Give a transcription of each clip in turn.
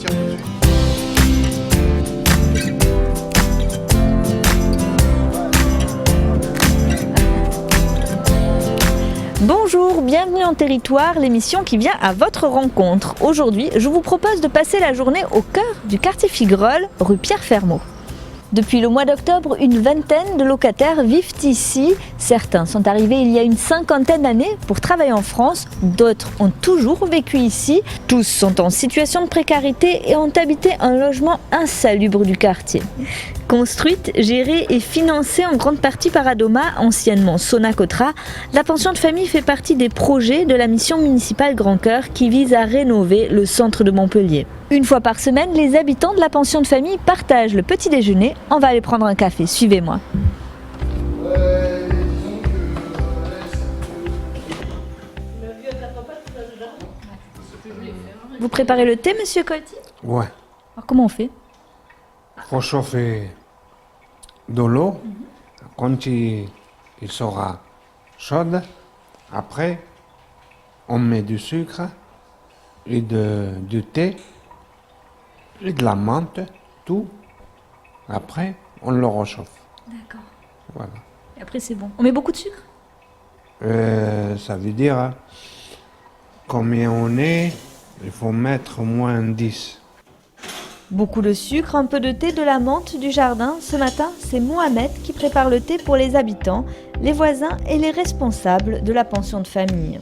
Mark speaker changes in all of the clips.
Speaker 1: tiens tout de suite.
Speaker 2: Bonjour, bienvenue en Territoire, l'émission qui vient à votre rencontre. Aujourd'hui, je vous propose de passer la journée au cœur du quartier Figuerolles, rue Pierre Fermaux. Depuis le mois d'octobre, une vingtaine de locataires vivent ici. Certains sont arrivés il y a une cinquantaine d'années pour travailler en France, d'autres ont toujours vécu ici. Tous sont en situation de précarité et ont habité un logement insalubre du quartier. Construite, gérée et financée en grande partie par Adoma, anciennement Sonacotra, la pension de famille fait partie des projets de la mission municipale Grand Cœur qui vise à rénover le centre de Montpellier. Une fois par semaine, les habitants de la pension de famille partagent le petit déjeuner. On va aller prendre un café, suivez-moi. Vous préparez le thé, monsieur Colty?
Speaker 3: Ouais.
Speaker 2: Alors comment on fait?
Speaker 3: Faut chauffer de l'eau. Quand il sera chaude, après, on met du sucre et du thé et de la menthe, tout. Après, on le réchauffe.
Speaker 2: D'accord.
Speaker 3: Voilà.
Speaker 2: Et après, c'est bon. On met beaucoup de sucre?
Speaker 3: Ça veut dire, combien on est, il faut mettre au moins 10.
Speaker 2: Beaucoup de sucre, un peu de thé, de la menthe, du jardin. Ce matin, c'est Mohamed qui prépare le thé pour les habitants, les voisins et les responsables de la pension de famille.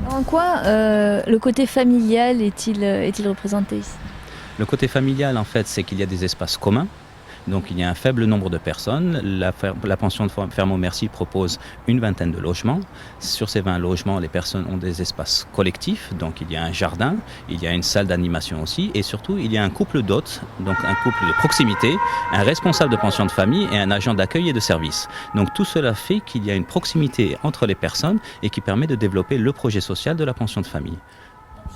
Speaker 2: En quoi le côté familial est-il représenté ici?
Speaker 4: Le côté familial, en fait, c'est qu'il y a des espaces communs. Donc il y a un faible nombre de personnes. La pension de Fermaux Merci propose une vingtaine de logements. Sur ces 20 logements, les personnes ont des espaces collectifs. Donc il y a un jardin, il y a une salle d'animation aussi. Et surtout, il y a un couple d'hôtes, donc un couple de proximité, un responsable de pension de famille et un agent d'accueil et de service. Donc tout cela fait qu'il y a une proximité entre les personnes et qui permet de développer le projet social de la pension de famille.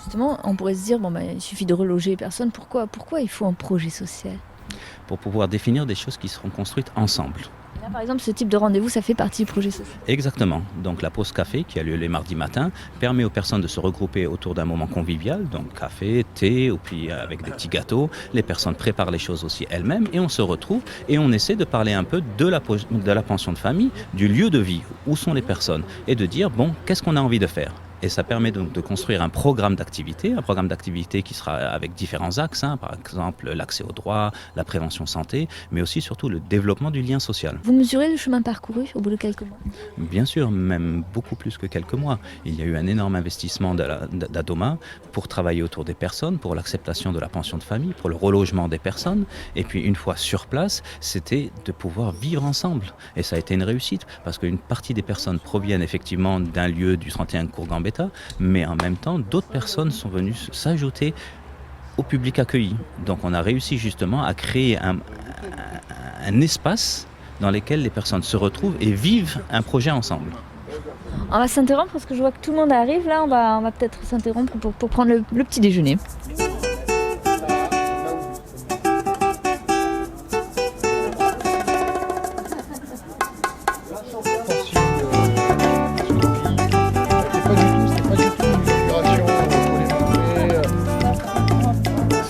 Speaker 2: Justement, on pourrait se dire, il suffit de reloger les personnes. Pourquoi il faut un projet social?
Speaker 4: Pour pouvoir définir des choses qui seront construites ensemble.
Speaker 2: Là, par exemple, ce type de rendez-vous, ça fait partie du projet social.
Speaker 4: Exactement. Donc la pause café qui a lieu les mardis matins permet aux personnes de se regrouper autour d'un moment convivial, donc café, thé, ou puis avec des petits gâteaux. Les personnes préparent les choses aussi elles-mêmes et on se retrouve et on essaie de parler un peu de la pension de famille, du lieu de vie, où sont les personnes, et de dire, qu'est-ce qu'on a envie de faire ? Et ça permet donc de construire un programme d'activité qui sera avec différents axes, par exemple l'accès aux droits, la prévention santé, mais aussi surtout le développement du lien social.
Speaker 2: Vous mesurez le chemin parcouru au bout de quelques mois?
Speaker 4: Bien sûr, même beaucoup plus que quelques mois. Il y a eu un énorme investissement d'Adoma pour travailler autour des personnes, pour l'acceptation de la pension de famille, pour le relogement des personnes. Et puis une fois sur place, c'était de pouvoir vivre ensemble. Et ça a été une réussite, parce qu'une partie des personnes proviennent effectivement d'un lieu du 31 Cours Gambetta, mais en même temps, d'autres personnes sont venues s'ajouter au public accueilli. Donc on a réussi justement à créer un espace dans lequel les personnes se retrouvent et vivent un projet ensemble.
Speaker 2: On va s'interrompre parce que je vois que tout le monde arrive. Là, on va peut-être s'interrompre pour prendre le petit déjeuner.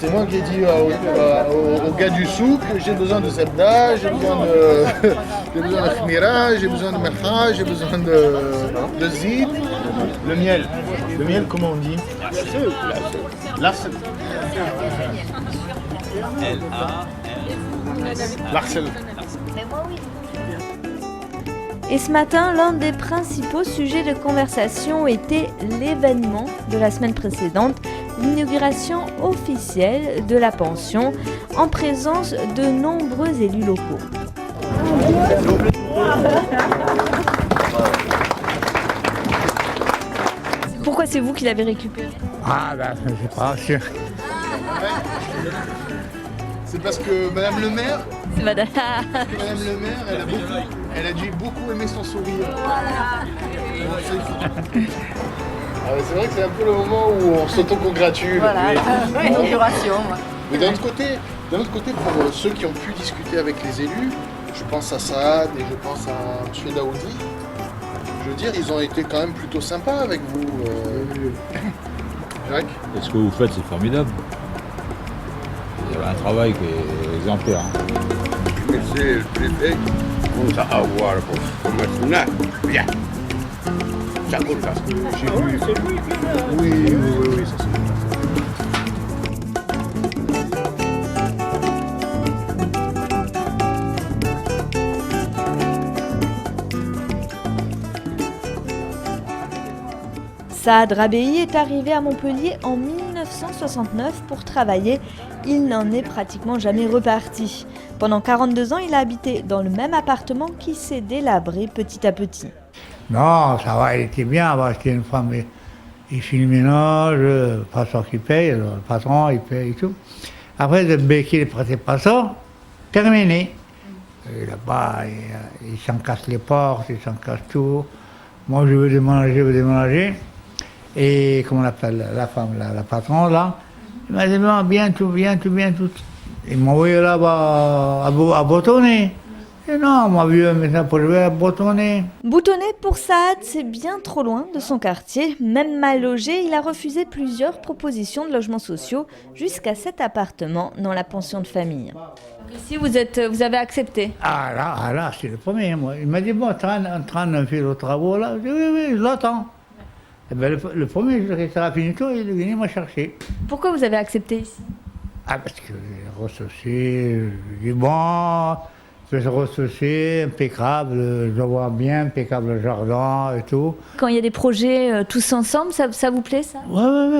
Speaker 1: C'est moi qui ai dit au gars du souk, j'ai besoin de zebda, j'ai besoin de khmira, j'ai besoin de melha, j'ai besoin de zid. Le miel. Le miel, comment on dit? L'arsel. L'arsel.
Speaker 2: Et ce matin, l'un des principaux sujets de conversation était l'événement de la semaine précédente, l'inauguration officielle de la pension, en présence de nombreux élus locaux. Pourquoi c'est vous qui l'avez récupéré?
Speaker 5: Je sais pas,
Speaker 1: C'est parce que Madame le maire,
Speaker 2: C'est madame.
Speaker 1: elle a dû beaucoup aimer son sourire. C'est vrai que c'est un peu le moment où on s'auto-congratule.
Speaker 6: Voilà, inauguration.
Speaker 1: Mais d'un autre côté, pour ceux qui ont pu discuter avec les élus, je Je pense à Saad et je pense à M. Daoudi. Je veux dire, ils ont été quand même plutôt sympas avec vous. Jacques.
Speaker 6: Et ce que vous faites, c'est formidable. Vous avez un travail qui est exemplaire.
Speaker 7: C'est le privé, on va avoir pour maintenant. Bien. Ça coûte ça.
Speaker 1: Oui, ça c'est bien.
Speaker 2: Saad Rabéi est arrivé à Montpellier en 1969 pour travailler. Il n'en est pratiquement jamais reparti. Pendant 42 ans, il a habité dans le même appartement qui s'est délabré petit à petit.
Speaker 5: Non, ça va, il était bien. C'était une femme, il fait le ménage, le patron qui paye, le patron il paye et tout. Après, le béquet, il ne prêtait pas ça, terminé. Et là-bas, il s'en casse les portes, il s'en casse tout. Moi, je veux déménager. Et comment on appelle la femme, la patronne, là, il m'a dit, non, bientôt. Il m'a envoyé là-bas à boutonner. Et non, m'a vu maintenant pour jouer à boutonner.
Speaker 2: Boutonner pour Saad, c'est bien trop loin de son quartier. Même mal logé, il a refusé plusieurs propositions de logements sociaux jusqu'à cet appartement dans la pension de famille. Ici, vous avez accepté.
Speaker 5: Ah là, c'est le premier, moi. Il m'a dit, bon, en train de faire les travaux là. Je dis, oui, je l'attends. Et bien, le premier, je restais à Finito, il est venu me chercher.
Speaker 2: Pourquoi vous avez accepté ici?
Speaker 5: Ah, parce que j'ai ressourcé, j'ai dit, bon, je vais ressourcer, impeccable, je vois bien, impeccable le jardin et tout.
Speaker 2: Quand il y a des projets tous ensemble, ça vous plaît, ça?
Speaker 5: Ouais.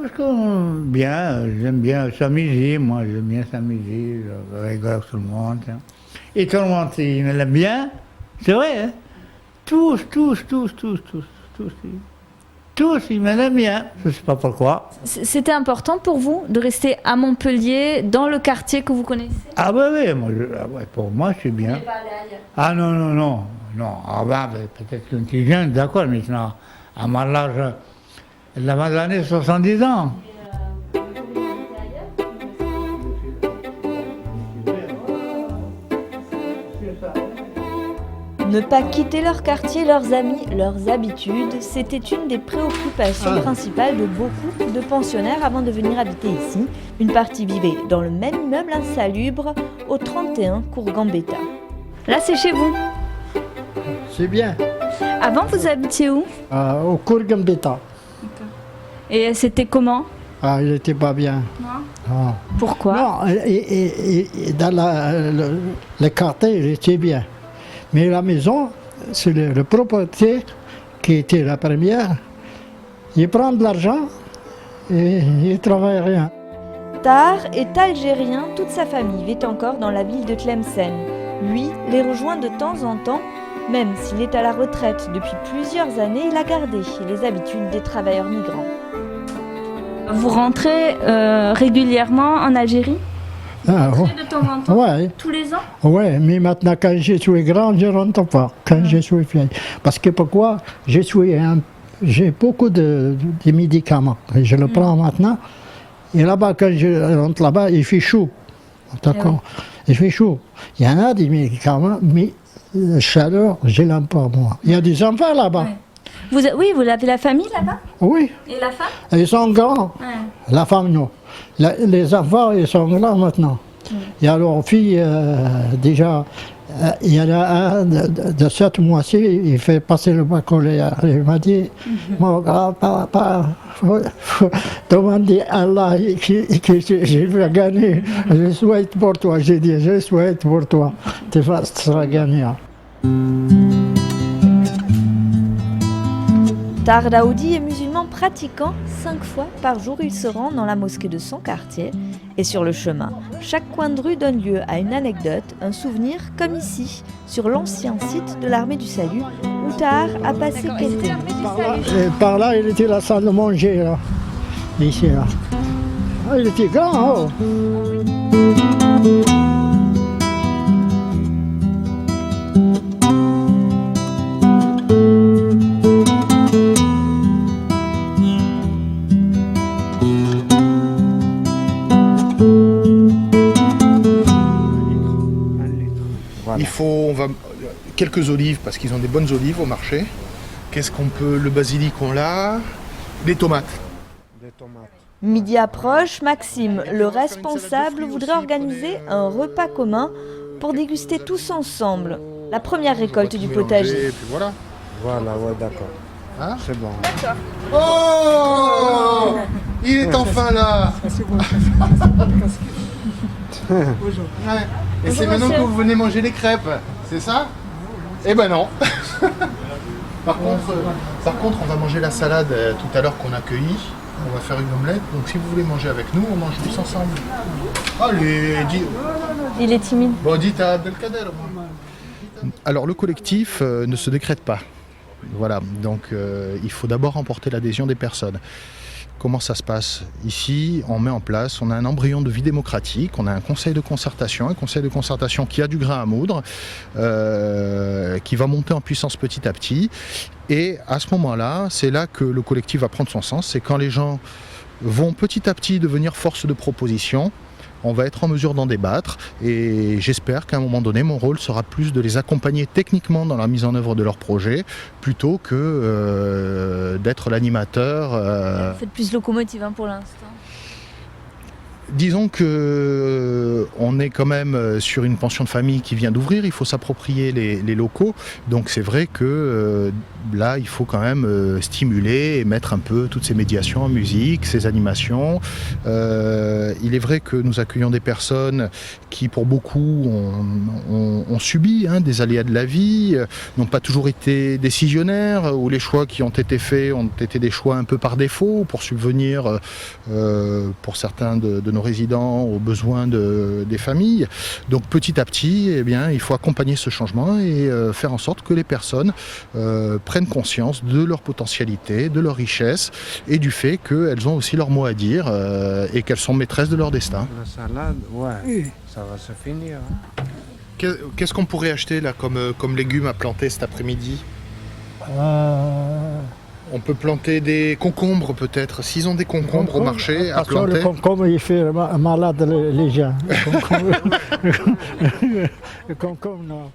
Speaker 5: Parce que bien, j'aime bien s'amuser, moi, j'aime bien s'amuser, je rigole avec tout le monde. Hein. Et tout le monde, il me l'aime bien, c'est vrai, hein. Tous, ils me l'aiment bien, je ne sais pas pourquoi.
Speaker 2: C'était important pour vous de rester à Montpellier, dans le quartier que vous connaissez?
Speaker 5: Ah oui, pour moi, c'est bien.
Speaker 2: Pas aller ailleurs.
Speaker 5: Ah non. Ah ben, peut-être qu'un petit jeune, d'accord, maintenant, à mon âge, l'avant de l'année 70 ans.
Speaker 2: Ne pas quitter leur quartier, leurs amis, leurs habitudes, c'était une des préoccupations principales de beaucoup de pensionnaires avant de venir habiter ici. Une partie vivait dans le même immeuble insalubre au 31 cours Gambetta. Là, c'est chez vous.
Speaker 8: C'est bien.
Speaker 2: Avant, vous habitiez où?
Speaker 8: Au cours Gambetta.
Speaker 2: Et c'était comment?
Speaker 8: Il n'était pas bien.
Speaker 2: Non. Pourquoi?
Speaker 8: Non, et dans le quartier, il était bien. Mais la maison, c'est le propriétaire qui était la première. Il prend de l'argent et il ne travaille rien.
Speaker 2: Tahar est algérien, toute sa famille vit encore dans la ville de Tlemcen. Lui les rejoint de temps en temps, même s'il est à la retraite depuis plusieurs années, il a gardé les habitudes des travailleurs migrants. Vous rentrez régulièrement en Algérie? De temps en temps?
Speaker 8: Ouais.
Speaker 2: Tous les ans?
Speaker 8: Oui, mais maintenant, quand je suis grand, je ne rentre pas. Quand je suis vieille. Parce que pourquoi? J'ai beaucoup de médicaments. Et je le prends maintenant. Et là-bas, quand je rentre là-bas, il fait chaud. D'accord? Il fait chaud. Il y en a des médicaments, mais la chaleur, je l'aime pas, moi. Il y a des enfants là-bas.
Speaker 2: Oui, vous avez la famille là-bas?
Speaker 8: Oui.
Speaker 2: Et la femme?
Speaker 8: Ils sont grands. La femme, non. Les enfants, ils sont grands maintenant. Il y a leur fille, déjà, il y en a un de 7 mois-ci, il fait passer le baccalauréat. Il m'a dit, mon grand-papa, faut demander à Allah que je vais gagner. Je souhaite pour toi. J'ai dit, je souhaite pour toi. Tu seras gagnant.
Speaker 2: Tahar Daoudi est musulman pratiquant. 5 fois par jour, il se rend dans la mosquée de son quartier. Et sur le chemin, chaque coin de rue donne lieu à une anecdote, un souvenir, comme ici, sur l'ancien site de l'armée du salut, où Tahar a passé quelques années.
Speaker 8: Par là, il était la salle de manger, là. Ici, là. Il était grand, oh.
Speaker 1: quelques olives, parce qu'ils ont des bonnes olives au marché. Qu'est-ce qu'on peut... Le basilic, on l'a. Les tomates.
Speaker 3: Des tomates.
Speaker 2: Midi approche, Maxime, le responsable, voudrait organiser un repas commun pour déguster tous ensemble la première récolte du potager.
Speaker 1: Et puis voilà.
Speaker 3: Voilà, ouais, d'accord.
Speaker 1: Hein?
Speaker 3: C'est bon.
Speaker 1: Oh, il est enfin là. Ouais. Et c'est maintenant que vous venez manger les crêpes, c'est ça? Eh ben non. Par contre, on va manger la salade tout à l'heure qu'on a cueillie. On va faire une omelette. Donc si vous voulez manger avec nous, on mange tous ensemble. Allez, dis.
Speaker 2: Il est timide.
Speaker 1: Bon, dites à Abdelkader. Alors le collectif ne se décrète pas. Voilà, donc il faut d'abord remporter l'adhésion des personnes. Comment ça se passe? Ici, on met en place, on a un embryon de vie démocratique, on a un conseil de concertation qui a du grain à moudre, qui va monter en puissance petit à petit. Et à ce moment-là, c'est là que le collectif va prendre son sens, c'est quand les gens vont petit à petit devenir force de proposition. On va être en mesure d'en débattre et j'espère qu'à un moment donné, mon rôle sera plus de les accompagner techniquement dans la mise en œuvre de leur projet plutôt que d'être l'animateur.
Speaker 2: Vous faites plus locomotive pour l'instant.
Speaker 1: Disons que on est quand même sur une pension de famille qui vient d'ouvrir, il faut s'approprier les locaux, donc c'est vrai que là il faut quand même stimuler et mettre un peu toutes ces médiations en musique, ces animations. Il est vrai que nous accueillons des personnes qui pour beaucoup ont subi des aléas de la vie, n'ont pas toujours été décisionnaires, ou les choix qui ont été faits ont été des choix un peu par défaut pour subvenir pour certains de nos résidents aux besoins des familles. Donc petit à petit, eh bien, il faut accompagner ce changement et faire en sorte que les personnes prennent conscience de leur potentialité, de leur richesse et du fait qu'elles ont aussi leur mot à dire et qu'elles sont maîtresses de leur destin.
Speaker 3: La salade, ouais, ça va se finir.
Speaker 1: Qu'est-ce qu'on pourrait acheter là comme légumes à planter cet après-midi? On peut planter des concombres peut-être. S'ils ont des concombres au marché à planter.
Speaker 8: Le concombre, il fait malade les gens. Le concombre, non.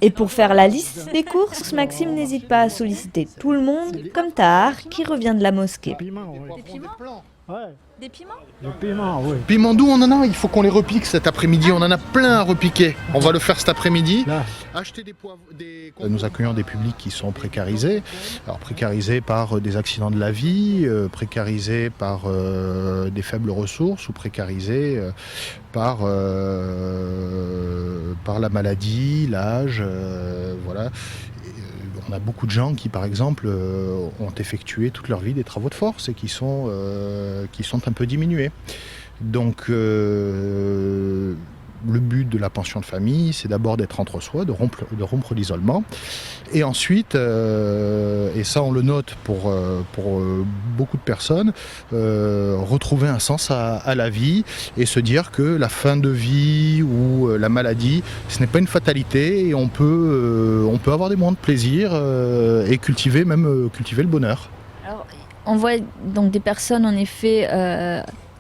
Speaker 2: Et pour faire la liste des courses, Maxime n'hésite pas à solliciter tout le monde, comme Tahar, qui revient de la mosquée.
Speaker 8: Piment, oui.
Speaker 2: Des piments?
Speaker 8: Ouais.
Speaker 2: Des piments?
Speaker 8: Le piment, oui.
Speaker 1: Piment doux, on en a, il faut qu'on les repique cet après-midi. On en a plein à repiquer. On va le faire cet après-midi.
Speaker 8: Là.
Speaker 1: Acheter des poivres. Nous accueillons des publics qui sont précarisés. Alors précarisés par des accidents de la vie, précarisés par des faibles ressources ou précarisés par la maladie, l'âge, voilà. On a beaucoup de gens qui, par exemple, ont effectué toute leur vie des travaux de force et qui sont un peu diminués. Donc, le but de la pension de famille, c'est d'abord d'être entre soi, de rompre l'isolement. Et ensuite, et ça on le note pour beaucoup de personnes, retrouver un sens à la vie et se dire que la fin de vie ou la maladie, ce n'est pas une fatalité et on peut avoir des moments de plaisir et cultiver le bonheur.
Speaker 2: Alors, on voit donc des personnes en effet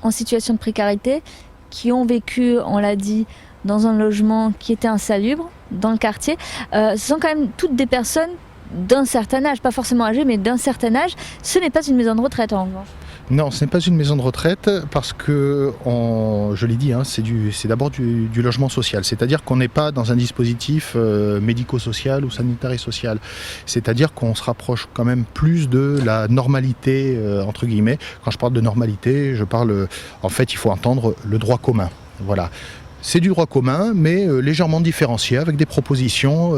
Speaker 2: en situation de précarité qui ont vécu, on l'a dit, dans un logement qui était insalubre, dans le quartier. Ce sont quand même toutes des personnes d'un certain âge, pas forcément âgées, mais d'un certain âge. Ce n'est pas une maison de retraite en revanche.
Speaker 1: Non, ce n'est pas une maison de retraite parce que, je l'ai dit, c'est d'abord du logement social. C'est-à-dire qu'on n'est pas dans un dispositif médico-social ou sanitaire et social. C'est-à-dire qu'on se rapproche quand même plus de la normalité, entre guillemets. Quand je parle de normalité, en fait, il faut entendre le droit commun. Voilà. C'est du droit commun, mais légèrement différencié, avec des propositions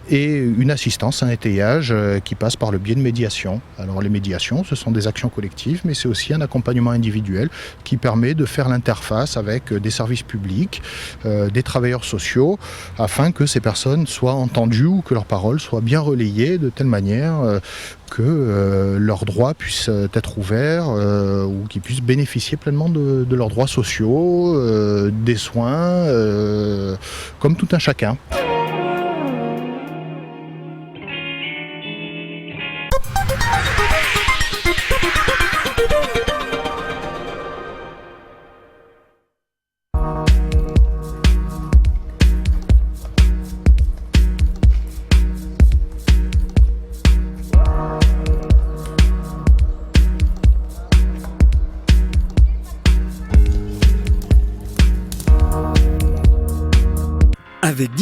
Speaker 1: et une assistance, un étayage qui passe par le biais de médiation. Alors les médiations, ce sont des actions collectives, mais c'est aussi un accompagnement individuel qui permet de faire l'interface avec des services publics, des travailleurs sociaux, afin que ces personnes soient entendues ou que leurs paroles soient bien relayées de telle manière que leurs droits puissent être ouverts ou qu'ils puissent bénéficier pleinement de leurs droits sociaux, des soins, comme tout un chacun.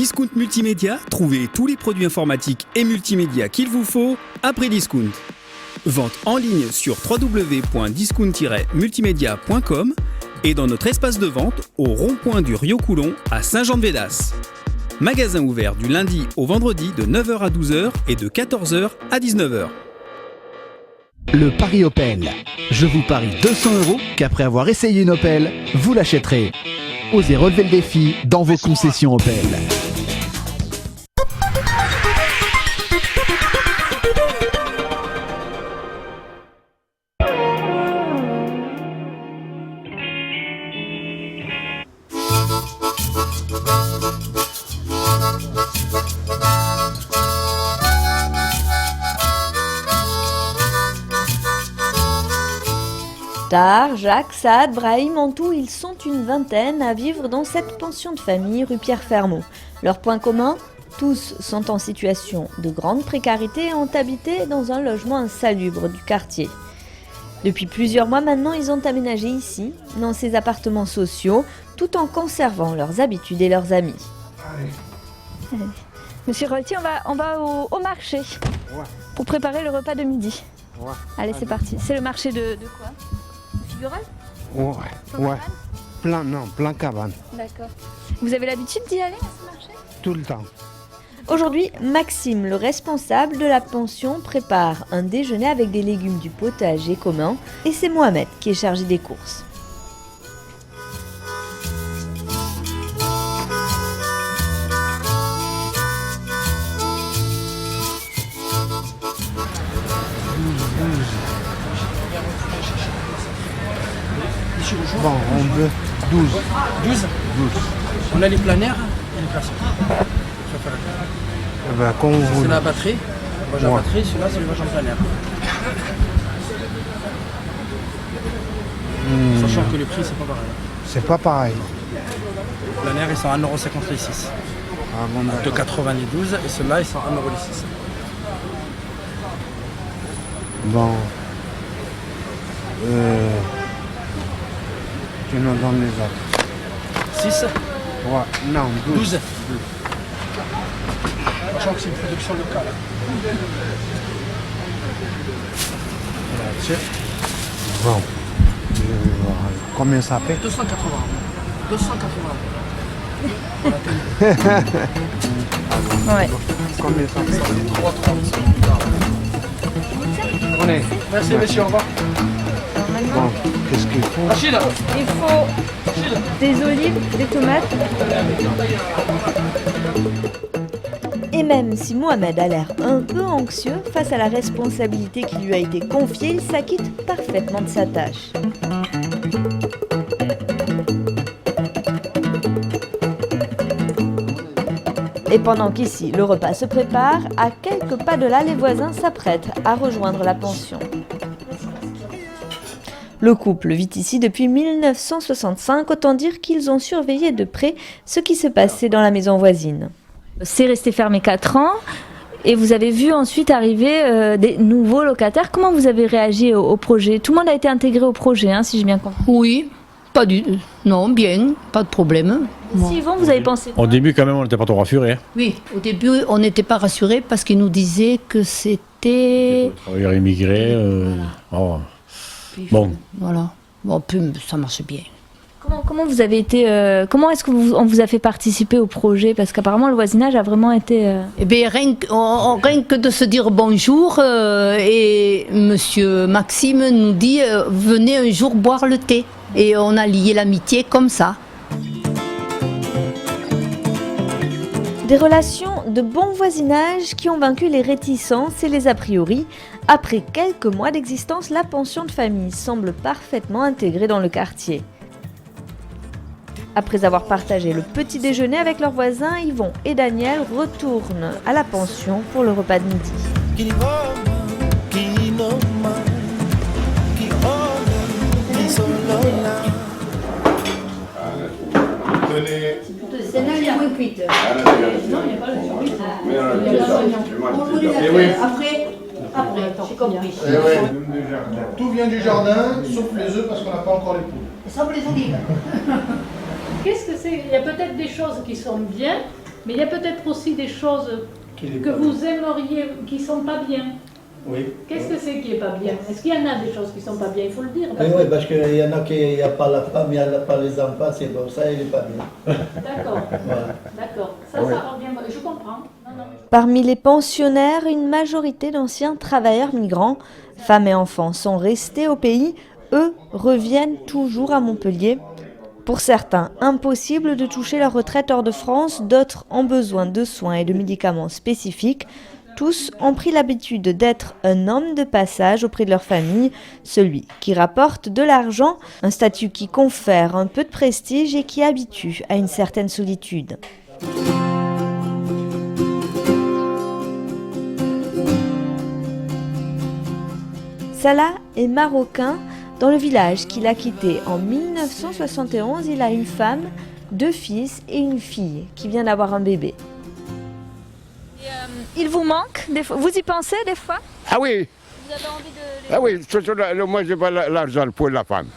Speaker 9: Discount Multimédia, trouvez tous les produits informatiques et multimédia qu'il vous faut à prix discount. Vente en ligne sur www.discount-multimédia.com et dans notre espace de vente au rond-point du Rio Coulon à Saint-Jean-de-Védas. Magasin ouvert du lundi au vendredi de 9h à 12h et de 14h à 19h.
Speaker 10: Le pari Opel. Je vous parie 200 € qu'après avoir essayé une Opel, vous l'achèterez. Osez relever le défi dans vos concessions Opel.
Speaker 2: Tar, Jacques, Saad, Brahim, en tout, ils sont une vingtaine à vivre dans cette pension de famille rue Pierre Fermot. Leur point commun ? Tous sont en situation de grande précarité et ont habité dans un logement insalubre du quartier. Depuis plusieurs mois maintenant, ils ont aménagé ici, dans ces appartements sociaux, tout en conservant leurs habitudes et leurs amis. Allez. Monsieur Roltier, on va au marché pour préparer le repas de midi. Allez, c'est parti. C'est le marché de quoi ?
Speaker 3: Ouais. Plein cabane.
Speaker 2: D'accord. Vous avez l'habitude d'y aller à ce marché ?
Speaker 3: Tout le temps.
Speaker 2: Aujourd'hui, Maxime, le responsable de la pension, prépare un déjeuner avec des légumes du potager commun et c'est Mohamed qui est chargé des courses.
Speaker 3: Bon, on veut 12.
Speaker 11: 12 On a les planaires et les classiques.
Speaker 3: Comme vous...
Speaker 11: C'est la batterie. Le vagin batterie, celui-là c'est le vagin planaire. Sachant que le prix c'est pas pareil.
Speaker 3: C'est pas pareil.
Speaker 11: Le planaire ils sont à 1,56 €. De 92 et ceux-là ils sont à 1,6 €.
Speaker 3: Bon. Tu nous donnes les autres.
Speaker 11: 6
Speaker 3: Ouais, non, 12.
Speaker 11: Sachant que c'est une production locale.
Speaker 3: Bon. Je vais voir. Combien ça fait ?
Speaker 11: 280. 280.
Speaker 2: Ouais.
Speaker 3: Combien ça fait ?
Speaker 11: 3,30.
Speaker 3: On est.
Speaker 11: Merci messieurs, au revoir.
Speaker 3: Bon, qu'est-ce qu'il faut ?
Speaker 11: Rachid.
Speaker 2: Il faut des olives, des tomates. Et même si Mohamed a l'air un peu anxieux face à la responsabilité qui lui a été confiée, il s'acquitte parfaitement de sa tâche. Et pendant qu'ici le repas se prépare, à quelques pas de là, les voisins s'apprêtent à rejoindre la pension. Le couple vit ici depuis 1965, autant dire qu'ils ont surveillé de près ce qui se passait dans la maison voisine. C'est resté fermé 4 ans et vous avez vu ensuite arriver des nouveaux locataires. Comment vous avez réagi au projet ? Tout le monde a été intégré au projet, hein, si j'ai bien compris.
Speaker 12: Oui, non, bien, pas de problème.
Speaker 2: Si Yvon, vous avez pensé quoi ?
Speaker 6: Au début, quand même, on n'était pas trop rassurés.
Speaker 12: Oui, au début, on n'était pas rassurés parce qu'ils nous disaient que c'était...
Speaker 6: Travailleurs immigrés. Bon.
Speaker 12: Voilà. Bon, puis ça marche bien.
Speaker 2: Comment vous avez été comment est-ce qu'on vous a fait participer au projet ? Parce qu'apparemment le voisinage a vraiment été.
Speaker 12: Eh bien, rien que de se dire bonjour et Monsieur Maxime nous dit venez un jour boire le thé et on a lié l'amitié comme ça.
Speaker 2: Des relations de bon voisinage qui ont vaincu les réticences et les a priori. Après quelques mois d'existence, la pension de famille semble parfaitement intégrée dans le quartier. Après avoir partagé le petit déjeuner avec leurs voisins, Yvon et Daniel retournent à la pension pour le repas de midi.
Speaker 12: C'est là, il y a moins cuite. Non, il n'y a pas Après, j'ai compris.
Speaker 1: Tout vient du jardin, sauf les œufs parce qu'on n'a pas encore les poules.
Speaker 12: Sauf les olives.
Speaker 13: Qu'est-ce que c'est ? Il y a peut-être des choses qui sont bien Mais il y a peut-être aussi des choses que vous aimeriez qui ne sont pas bien.
Speaker 14: Oui.
Speaker 13: Qu'est-ce que c'est qui n'est pas bien? Est-ce qu'il y en a des choses qui ne sont pas bien? Il faut le dire.
Speaker 14: Oui, parce qu'il y en a qui n'y a pas la femme, il n'y a pas les enfants, c'est pour ça il n'est pas bien.
Speaker 13: D'accord.
Speaker 14: Voilà.
Speaker 13: D'accord. Ça revient. Je comprends. Non.
Speaker 2: Parmi les pensionnaires, une majorité d'anciens travailleurs migrants, femmes et enfants, sont restés au pays. Eux reviennent toujours à Montpellier. Pour certains, impossible de toucher leur retraite hors de France, d'autres ont besoin de soins et de médicaments spécifiques. Tous ont pris l'habitude d'être un homme de passage auprès de leur famille, celui qui rapporte de l'argent, un statut qui confère un peu de prestige et qui habitue à une certaine solitude. Salah est marocain. Dans le village qu'il a quitté en 1971, il a une femme, 2 fils et une fille qui vient d'avoir un bébé. Il vous manque des fois? Vous y pensez des fois?
Speaker 7: Ah oui.
Speaker 2: Vous avez envie de...
Speaker 7: Ah oui, surtout moi j'ai pas l'argent pour la femme.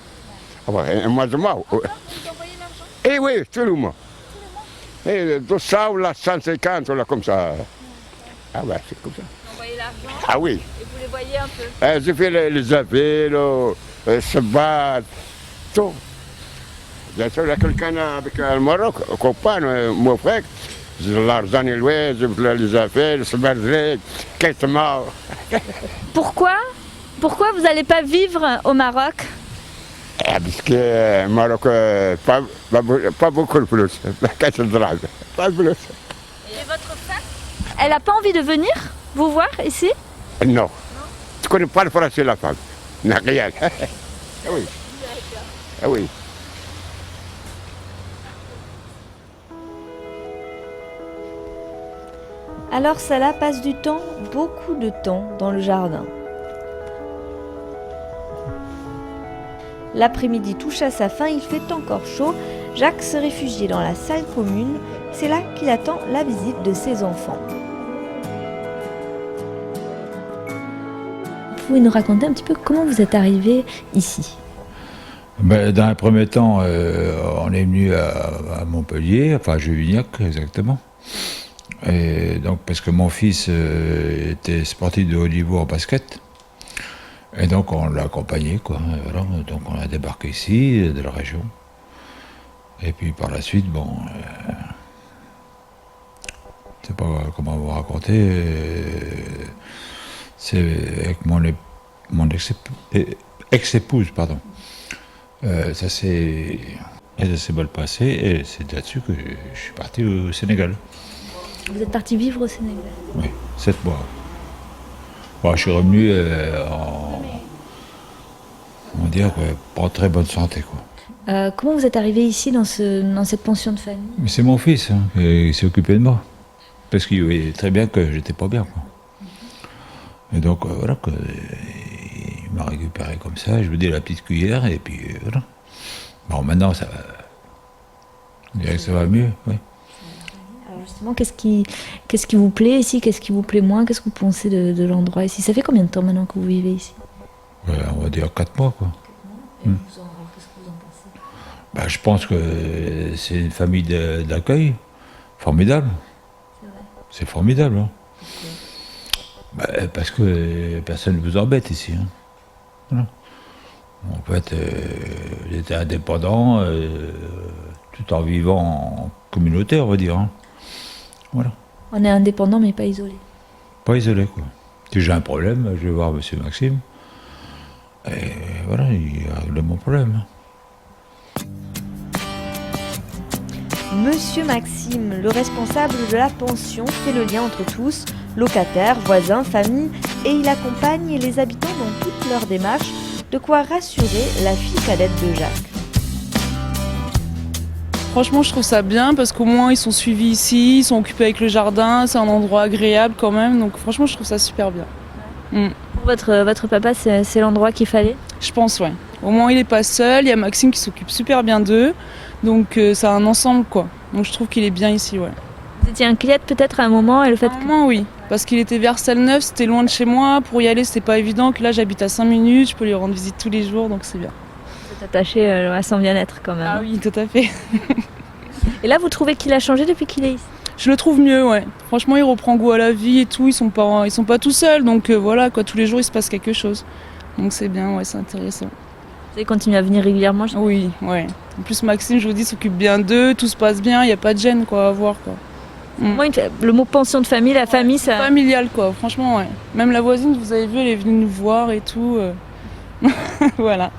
Speaker 7: Ah ouais, un mois de mois.
Speaker 2: Vous envoyez l'argent?
Speaker 7: Eh oui, tout le mois. Et 200 ou là, 150 ou là comme ça. Ah ouais, c'est comme ça.
Speaker 2: Vous envoyez l'argent?
Speaker 7: Ah oui.
Speaker 2: Et vous les voyez un peu?
Speaker 7: Je fais les appels, se battre, tout. Bien sûr, il y a quelqu'un avec le Maroc, un copain, mon frère. L'argent est loin, je fais les affaires, se battre, qu'est-ce mort.
Speaker 2: Pourquoi vous n'allez pas vivre au Maroc?
Speaker 7: Parce que le Maroc, pas beaucoup plus. Qu'est-ce drôle, pas plus.
Speaker 2: Et votre femme? Elle n'a pas envie de venir vous voir ici?
Speaker 7: Non. Tu ne connais pas le français, la femme. Non, rien. Ah oui. Ah oui.
Speaker 2: Alors Salah passe du temps, beaucoup de temps, dans le jardin. L'après-midi touche à sa fin, il fait encore chaud. Jacques se réfugie dans la salle commune. C'est là qu'il attend la visite de ses enfants. Vous pouvez nous raconter un petit peu comment vous êtes arrivé ici?
Speaker 6: Dans un premier temps, on est venu à Montpellier, enfin à Juvignac exactement. Et donc, parce que mon fils était sportif de haut niveau en basket. Et donc on l'a accompagné, quoi. Voilà. Donc on a débarqué ici, de la région. Et puis par la suite, bon, je ne sais pas comment vous raconter. C'est avec mon ex-épouse, pardon. Ça s'est mal passé et c'est là-dessus que je suis parti au Sénégal.
Speaker 2: Vous êtes parti vivre au Sénégal?
Speaker 6: Oui, 7 mois. Bon, je suis revenu on va dire, pas en très bonne santé, quoi.
Speaker 2: Comment vous êtes arrivé ici dans cette pension de famille?
Speaker 6: Mais c'est mon fils, hein, qui s'est occupé de moi. Parce qu'il voyait très bien que j'étais pas bien, quoi. Et donc, voilà, il m'a récupéré comme ça, je lui dis la petite cuillère, et puis voilà. Bon, maintenant, ça va. Je dirais que ça va mieux, oui.
Speaker 2: Alors justement, qu'est-ce qui vous plaît ici? Qu'est-ce qui vous plaît moins? Qu'est-ce que vous pensez de l'endroit ici? Ça fait combien de temps maintenant que vous vivez ici?
Speaker 6: On va dire 4 mois, quoi.
Speaker 2: Et qu'est-ce que vous en pensez?
Speaker 6: Je pense que c'est une famille d'accueil formidable. C'est formidable, hein. Parce que personne ne vous embête ici. Hein. Voilà. En fait, il était indépendant, tout en vivant en communauté, on va dire. Hein. Voilà.
Speaker 2: On est indépendant, mais pas isolé.
Speaker 6: Pas isolé, quoi. Si j'ai un problème, je vais voir M. Maxime. Et voilà, il règle mon problème.
Speaker 2: Monsieur Maxime, le responsable de la pension, fait le lien entre tous, locataires, voisins, famille, et il accompagne les habitants dans toutes leurs démarches, de quoi rassurer la fille cadette de Jacques.
Speaker 15: Franchement, je trouve ça bien parce qu'au moins ils sont suivis ici, ils sont occupés avec le jardin, c'est un endroit agréable quand même, donc franchement je trouve ça super bien.
Speaker 2: Pour votre papa, c'est l'endroit qu'il fallait?
Speaker 15: Je pense, ouais. Au moins il est pas seul, il y a Maxime qui s'occupe super bien d'eux, donc c'est un ensemble, quoi. Donc je trouve qu'il est bien ici, ouais.
Speaker 2: Vous étiez inquiète peut-être à un moment et le fait
Speaker 15: que... oui, parce qu'il était vers Salneuf, c'était loin de chez moi, pour y aller c'était pas évident, que là j'habite à 5 minutes, je peux lui rendre visite tous les jours, donc c'est bien.
Speaker 2: Vous êtes attaché à son bien-être quand même.
Speaker 15: Ah oui, tout à fait.
Speaker 2: Et là vous trouvez qu'il a changé depuis qu'il est ici?
Speaker 15: Je le trouve mieux, ouais. Franchement, il reprend goût à la vie et tout. Ils sont pas tout seuls, donc voilà, quoi. Tous les jours, il se passe quelque chose. Donc c'est bien, ouais, c'est intéressant.
Speaker 2: Vous allez continuer à venir régulièrement?
Speaker 15: Oui, ouais. En plus, Maxime, je vous dis, s'occupe bien d'eux, tout se passe bien, il n'y a pas de gêne, quoi, à voir, quoi.
Speaker 2: Moi, le mot pension de famille, la famille, ça...
Speaker 15: Familial, quoi, franchement, ouais. Même la voisine, vous avez vu, elle est venue nous voir et tout. Voilà.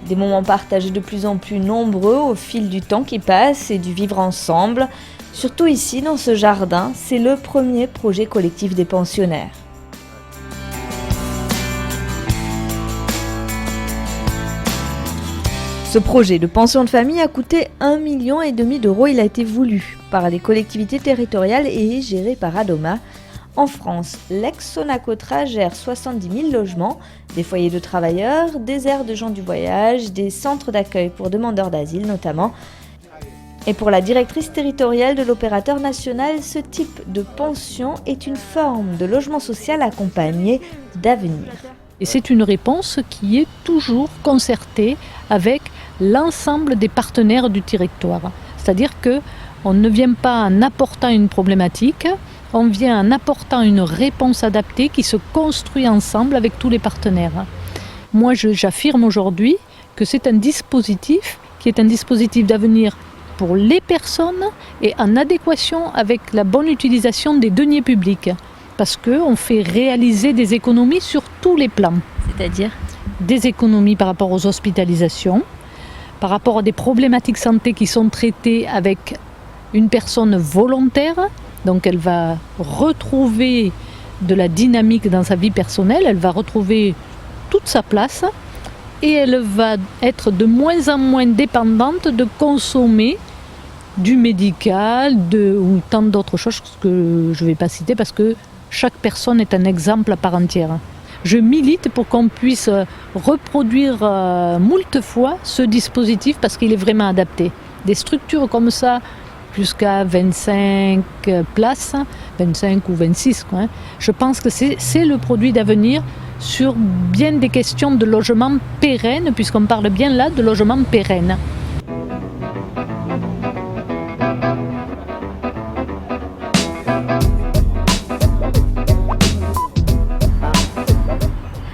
Speaker 2: Des moments partagés de plus en plus nombreux au fil du temps qui passe et du vivre ensemble. Surtout ici, dans ce jardin, c'est le premier projet collectif des pensionnaires. Ce projet de pension de famille a coûté 1,5 million d'euros. Il a été voulu par les collectivités territoriales et géré par Adoma. En France, l'ex-Sonacotra gère 70 000 logements, des foyers de travailleurs, des aires de gens du voyage, des centres d'accueil pour demandeurs d'asile notamment. Et pour la directrice territoriale de l'opérateur national, ce type de pension est une forme de logement social accompagné d'avenir.
Speaker 16: Et c'est une réponse qui est toujours concertée avec l'ensemble des partenaires du territoire. C'est-à-dire qu'on ne vient pas en apportant une problématique, on vient en apportant une réponse adaptée qui se construit ensemble avec tous les partenaires. Moi, j'affirme aujourd'hui que c'est un dispositif qui est un dispositif d'avenir pour les personnes et en adéquation avec la bonne utilisation des deniers publics. Parce qu'on fait réaliser des économies sur tous les plans.
Speaker 2: C'est-à-dire ?
Speaker 16: Des économies par rapport aux hospitalisations, par rapport à des problématiques santé qui sont traitées avec une personne volontaire. Donc elle va retrouver de la dynamique dans sa vie personnelle, elle va retrouver toute sa place et elle va être de moins en moins dépendante de consommer du médical ou tant d'autres choses que je ne vais pas citer parce que chaque personne est un exemple à part entière. Je milite pour qu'on puisse reproduire moult fois ce dispositif parce qu'il est vraiment adapté. Des structures comme ça, jusqu'à 25 places, 25 ou 26, quoi, hein. Je pense que c'est le produit d'avenir sur bien des questions de logement pérenne, puisqu'on parle bien là de logement pérenne.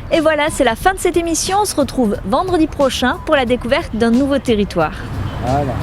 Speaker 2: Et voilà, c'est la fin de cette émission. On se retrouve vendredi prochain pour la découverte d'un nouveau territoire.
Speaker 5: Voilà.